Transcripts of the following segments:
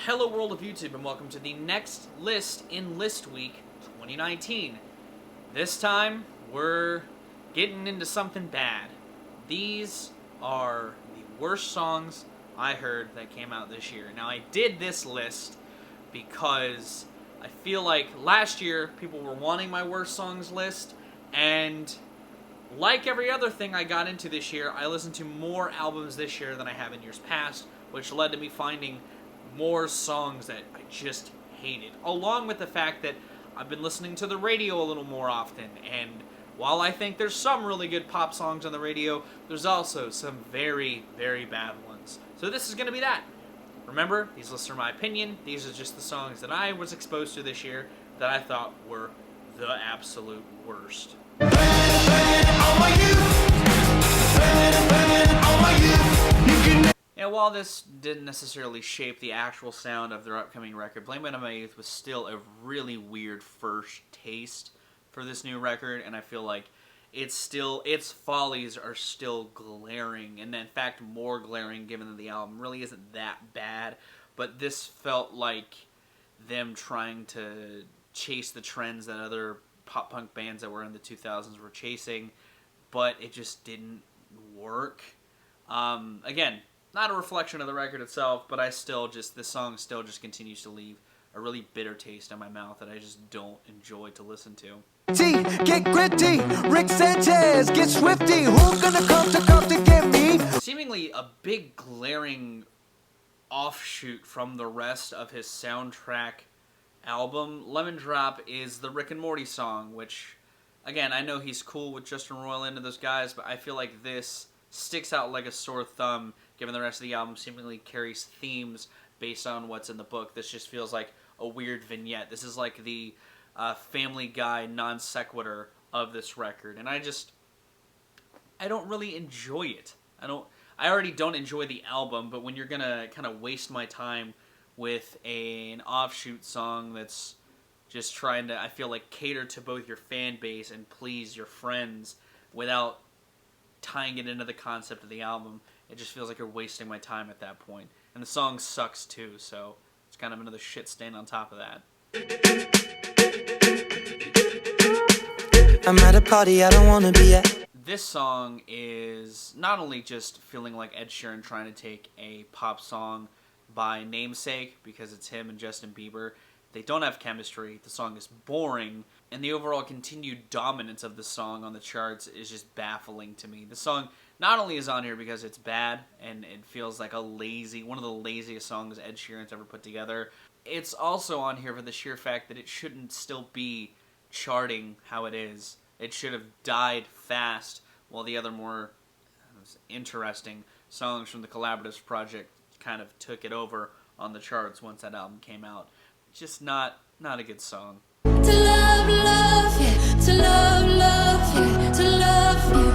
Hello world of YouTube, and welcome to the next list in List Week 2019. This time, we're getting into something bad. These are the worst songs I heard that came out this year. Now, I did this list because I feel like last year people were wanting my worst songs list, and like every other thing I got into this year, I listened to more albums this year than I have in years past, which led to me finding more songs that I just hated, along with the fact that I've been listening to the radio a little more often, and while I think there's some really good pop songs on the radio, there's also some very, very bad ones. So this is going to be that. Remember, these lists are my opinion. These are just the songs that I was exposed to this year that I thought were the absolute worst. And while this didn't necessarily shape the actual sound of their upcoming record, Blame It on My Youth was still a really weird first taste for this new record, and I feel like its follies are still glaring, and in fact more glaring given that the album really isn't that bad, but this felt like them trying to chase the trends that other pop-punk bands that were in the 2000s were chasing, but it just didn't work. Again, not a reflection of the record itself, but this song still just continues to leave a really bitter taste in my mouth that I just don't enjoy to listen to. Get gritty, Rick Sanchez, get swifty, who's gonna come to get me? Seemingly a big glaring offshoot from the rest of his soundtrack album, Lemon Drop is the Rick and Morty song, which, again, I know he's cool with Justin Roiland and those guys, but I feel like this sticks out like a sore thumb, given the rest of the album seemingly carries themes based on what's in the book. This just feels like a weird vignette. This is like the Family Guy non sequitur of this record, and I don't really enjoy it. I already don't enjoy the album, but when you're gonna kind of waste my time with an offshoot song that's just trying to, I feel like, cater to both your fan base and please your friends without tying it into the concept of the album, it just feels like you're wasting my time at that point. And the song sucks too, so it's kind of another shit stain on top of that. I'm at a party I don't want to be at. This song is not only just feeling like Ed Sheeran trying to take a pop song by namesake, because it's him and Justin Bieber. They don't have chemistry, the song is boring, and the overall continued dominance of the song on the charts is just baffling to me. The song not only is on here because it's bad, and it feels like one of the laziest songs Ed Sheeran's ever put together, it's also on here for the sheer fact that it shouldn't still be charting how it is. It should have died fast, while the other more interesting songs from the Collaboratives project kind of took it over on the charts once that album came out. Just not a good song. To love, yeah. To love, yeah. To love you.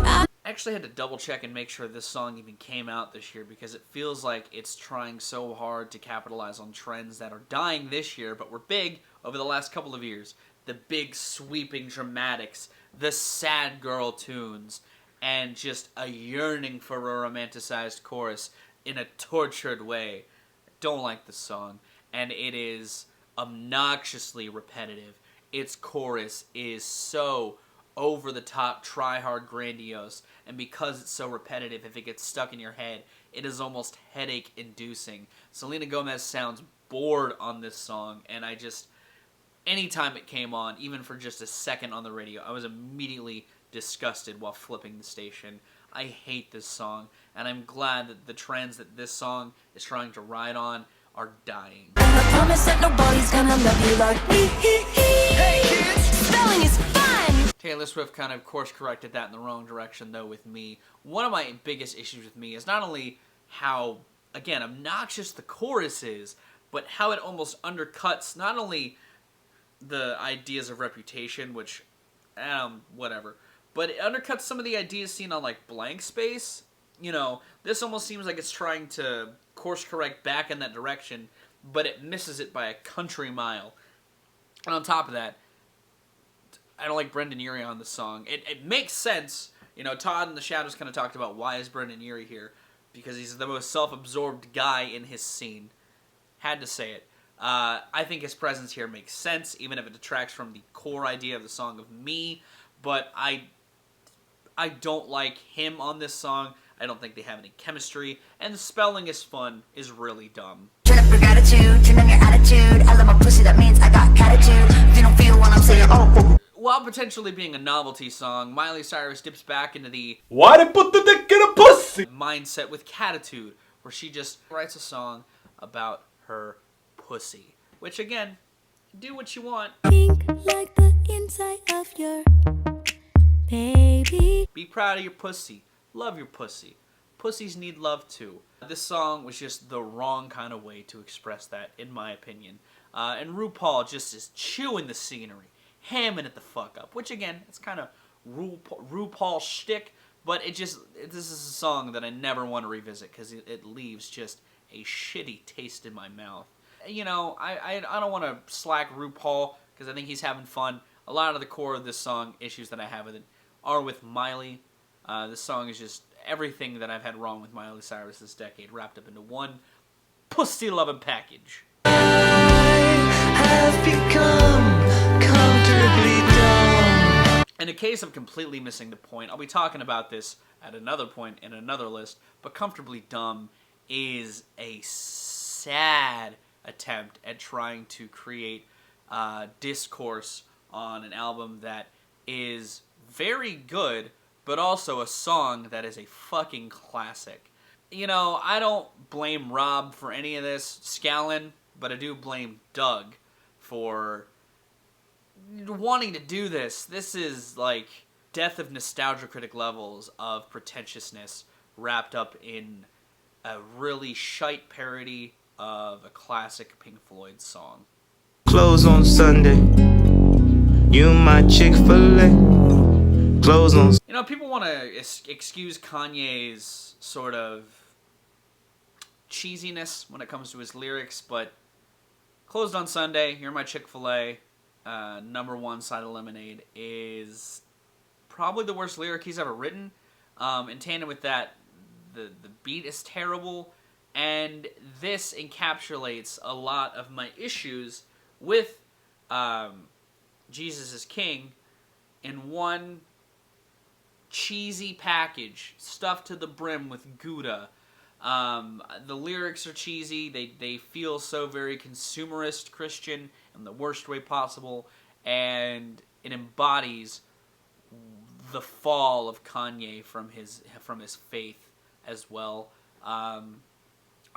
I actually had to double check and make sure this song even came out this year, because it feels like it's trying so hard to capitalize on trends that are dying this year but were big over the last couple of years. The big sweeping dramatics, the sad girl tunes, and just a yearning for a romanticized chorus in a tortured way. I don't like this song, and it is obnoxiously repetitive. Its chorus is so over-the-top, try-hard, grandiose, and because it's so repetitive, if it gets stuck in your head, it is almost headache-inducing. Selena Gomez sounds bored on this song, and anytime it came on, even for just a second on the radio, I was immediately disgusted while flipping the station. I hate this song, and I'm glad that the trends that this song is trying to ride on are dying. I promise that nobody's gonna love you like me. Hey kids, spelling is fun. Taylor Swift kind of course-corrected that in the wrong direction, though, with Me. One of my biggest issues with Me is not only how, again, obnoxious the chorus is, but how it almost undercuts not only the ideas of Reputation, which, whatever, but it undercuts some of the ideas seen on, like, Blank Space. You know, this almost seems like it's trying to course-correct back in that direction, but it misses it by a country mile. And on top of that, I don't like Brendan Urie on this song. It makes sense. You know, Todd in the Shadows kind of talked about why is Brendan Urie here, because he's the most self-absorbed guy in his scene. Had to say it. I think his presence here makes sense, even if it detracts from the core idea of the song of Me. But I don't like him on this song. I don't think they have any chemistry, and the spelling is fun is really dumb. Turn up your gratitude, turn on your attitude. I love my pussy, that means I got cattitude. If you don't feel what I'm saying, oh. While potentially being a novelty song, Miley Cyrus dips back into the Why they put the dick in a pussy mindset with Cattitude, where she just writes a song about her pussy. Which, again, do what you want. Pink like the inside of your baby. Be proud of your pussy. Love your pussy. Pussies need love too. This song was just the wrong kind of way to express that, in my opinion. And RuPaul just is chewing the scenery, hamming it the fuck up. Which, again, it's kind of RuPaul shtick, but this is a song that I never want to revisit because it leaves just a shitty taste in my mouth. You know, I don't want to slack RuPaul because I think he's having fun. A lot of the core of this song, issues that I have with it, are with Miley. This song is just everything that I've had wrong with Miley Cyrus this decade wrapped up into one pussy-loving package. I have become comfortably dumb. In a case of completely missing the point, I'll be talking about this at another point in another list, but Comfortably Dumb is a sad attempt at trying to create discourse on an album that is very good, but also a song that is a fucking classic. You know, I don't blame Rob for any of this, Scallon, but I do blame Doug for wanting to do this. This is like death of nostalgia critic levels of pretentiousness wrapped up in a really shite parody of a classic Pink Floyd song. Close on Sunday. You my Chick-fil-A. Close on. You know, people want to excuse Kanye's sort of cheesiness when it comes to his lyrics, but Closed on Sunday, You're My Chick-fil-A, number one side of Lemonade is probably the worst lyric he's ever written. In tandem with that, the beat is terrible, and this encapsulates a lot of my issues with Jesus is King in one cheesy package, stuffed to the brim with Gouda. The lyrics are cheesy. They feel so very consumerist Christian in the worst way possible, and it embodies the fall of Kanye from his faith as well. I'm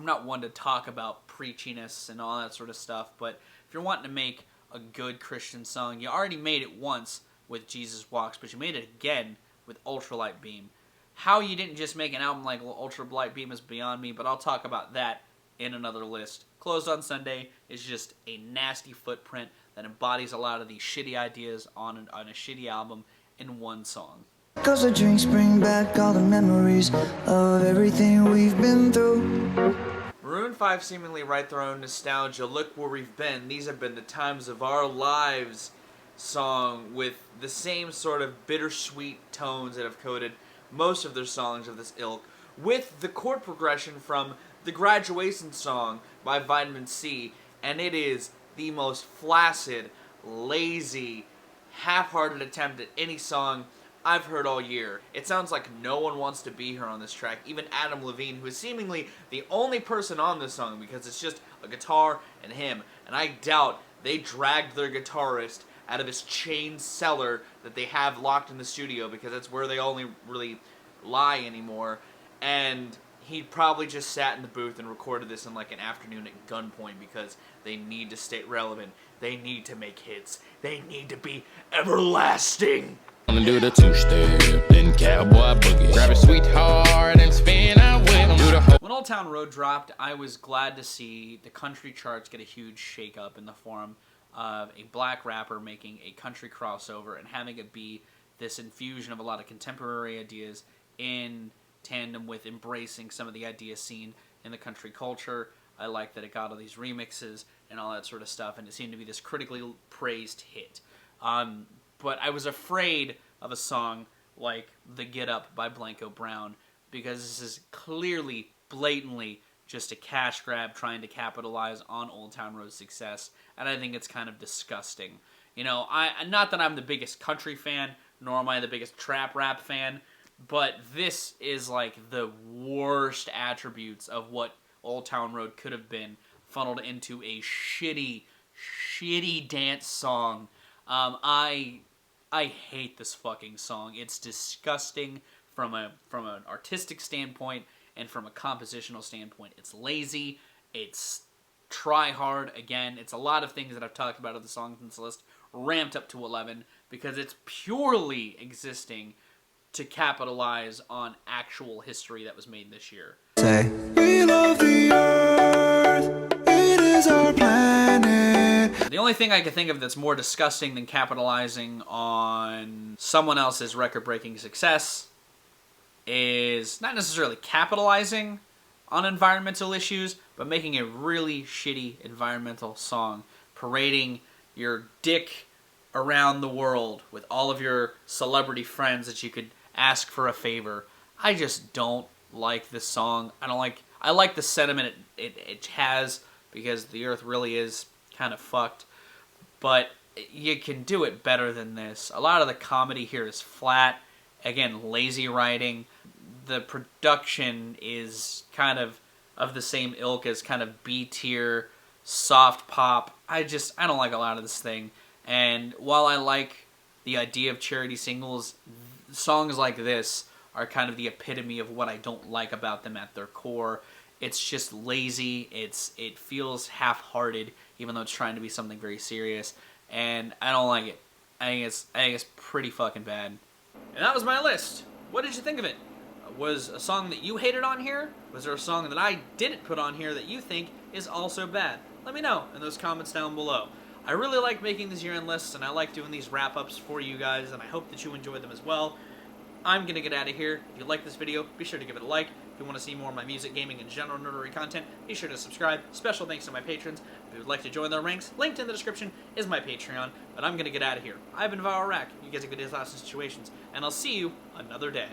not one to talk about preachiness and all that sort of stuff, but if you're wanting to make a good Christian song, you already made it once with Jesus Walks, but you made it again with Ultralight Beam. How you didn't just make an album like Ultralight Beam is beyond me, but I'll talk about that in another list. Closed on Sunday is just a nasty footprint that embodies a lot of these shitty ideas on a shitty album in one song. 'Cause the drinks bring back all the memories of everything we've been through. Maroon 5 seemingly write their own nostalgia. Look where we've been. These have been the times of our lives song with the same sort of bittersweet tones that have coded most of their songs of this ilk, with the chord progression from the Graduation song by Vitamin C, and it is the most flaccid, lazy, half-hearted attempt at any song I've heard all year. It sounds like no one wants to be here on this track, even Adam Levine, who is seemingly the only person on this song because it's just a guitar and him, and I doubt they dragged their guitarist out of his chained cellar that they have locked in the studio because that's where they only really lie anymore, and he probably just sat in the booth and recorded this in like an afternoon at gunpoint because they need to stay relevant, they need to make hits, they need to be everlasting. Wanna do the two-step, then cowboy boogie. Grab a sweetheart and spin out with him. Do the whole. When Old Town Road dropped, I was glad to see the country charts get a huge shake-up in the form of a black rapper making a country crossover and having it be this infusion of a lot of contemporary ideas in tandem with embracing some of the ideas seen in the country culture. I like that it got all these remixes and all that sort of stuff, and it seemed to be this critically praised hit. But I was afraid of a song like The Get Up by Blanco Brown because this is clearly, blatantly just a cash grab trying to capitalize on Old Town Road's success, and I think it's kind of disgusting. You know, not that I'm the biggest country fan, nor am I the biggest trap rap fan, but this is like the worst attributes of what Old Town Road could have been, funneled into a shitty dance song. I hate this fucking song. It's disgusting from an artistic standpoint and from a compositional standpoint. It's lazy. It's try hard. Again, it's a lot of things that I've talked about of the songs in this list ramped up to 11 because it's purely existing to capitalize on actual history that was made this year. Say, we love the earth, it is our planet. The only thing I can think of that's more disgusting than capitalizing on someone else's record-breaking success is not necessarily capitalizing on environmental issues, but making a really shitty environmental song, parading your dick around the world with all of your celebrity friends that you could ask for a favor. I just don't like this song. I like the sentiment it has, because the earth really is kind of fucked, but you can do it better than this. A lot of the comedy here is flat. Again, lazy writing. The production is kind of the same ilk as kind of B-tier soft pop. I don't like a lot of this thing. And while I like the idea of charity singles, songs like this are kind of the epitome of what I don't like about them at their core. It's just lazy. It feels half-hearted, even though it's trying to be something very serious. And I don't like it. I think it's pretty fucking bad. And that was my list. What did you think of it? Was a song that you hated on here? Was there a song that I didn't put on here that you think is also bad? Let me know in those comments down below. I really like making these year-end lists, and I like doing these wrap-ups for you guys, and I hope that you enjoy them as well. I'm going to get out of here. If you like this video, be sure to give it a like. If you want to see more of my music, gaming, and general nerdery content, be sure to subscribe. Special thanks to my patrons. If you would like to join their ranks, linked in the description is my Patreon. But I'm going to get out of here. I've been Viral Rack. You guys have good days, lots of situations, and I'll see you another day.